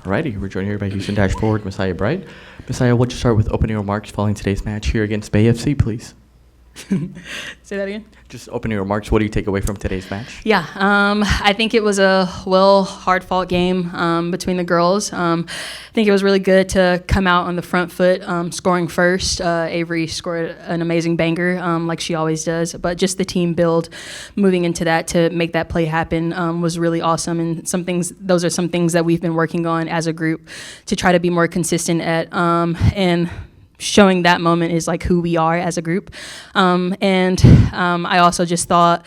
Alrighty, we're joined here by Houston Dash forward Messiah Bright. Messiah, we'll just start with opening remarks following today's match here against Bay FC, please. Say that again? Just opening remarks. What do you take away from today's match? Yeah, I think it was a hard-fought game between the girls. I think it was really good to come out on the front foot, scoring first. Avery scored an amazing banger, like she always does. But just the team build, moving into that to make that play happen was really awesome. And those are some things that we've been working on as a group to try to be more consistent at. And showing that moment is like who we are as a group. I also just thought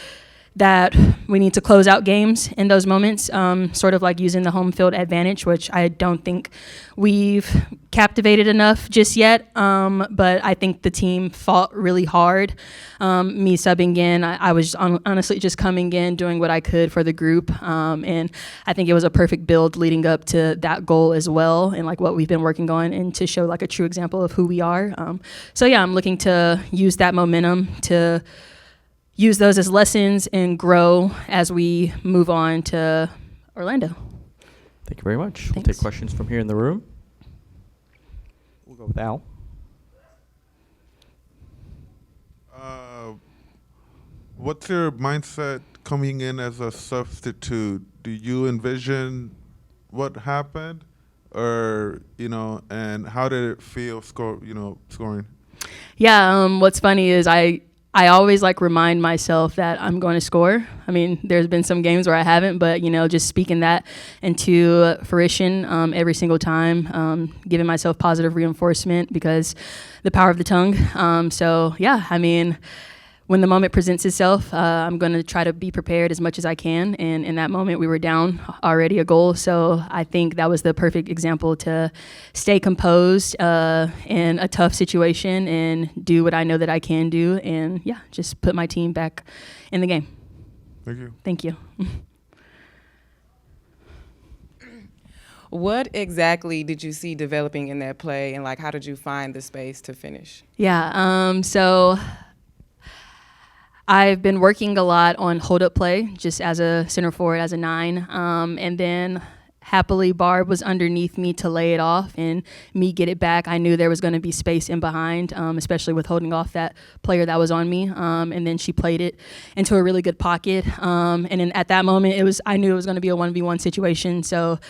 that we need to close out games in those moments, sort of like using the home field advantage, which I don't think we've captivated enough just yet. But I think the team fought really hard. Me subbing in, I was honestly just coming in, doing what I could for the group. And I think it was a perfect build leading up to that goal as well, and like what we've been working on, and to show like a true example of who we are. So yeah, I'm looking to use that momentum to use those as lessons and grow as we move on to Orlando. Thank you very much. Thanks. We'll take questions from here in the room. We'll go with Al. What's your mindset coming in as a substitute? Do you envision what happened, or and how did it feel scoring? Yeah, what's funny is I always like remind myself that I'm going to score. I mean, there's been some games where I haven't, but just speaking that into fruition every single time, giving myself positive reinforcement, because the power of the tongue. So yeah, I mean, when the moment presents itself, I'm going to try to be prepared as much as I can. And in that moment, we were down already a goal. So I think that was the perfect example to stay composed in a tough situation and do what I know that I can do. And yeah, just put my team back in the game. Thank you. Thank you. What exactly did you see developing in that play, and how did you find the space to finish? Yeah, so I've been working a lot on hold-up play, just as a center forward, as a 9. And then happily, Barb was underneath me to lay it off and me get it back. I knew there was going to be space in behind, especially with holding off that player that was on me. And then she played it into a really good pocket. And then at that moment, I knew it was going to be a 1v1 situation. So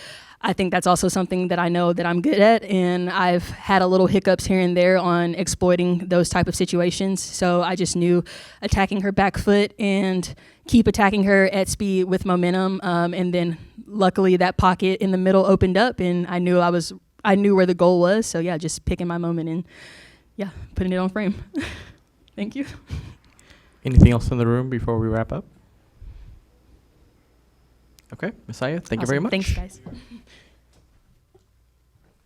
I think that's also something that I know that I'm good at, and I've had a little hiccups here and there on exploiting those type of situations. So I just knew attacking her back foot and keep attacking her at speed with momentum. And then luckily that pocket in the middle opened up, and I knew where the goal was. So yeah, just picking my moment and yeah, putting it on frame. Thank you. Anything else in the room before we wrap up? Okay, Messiah, thank you very Awesome. much. Thanks, guys.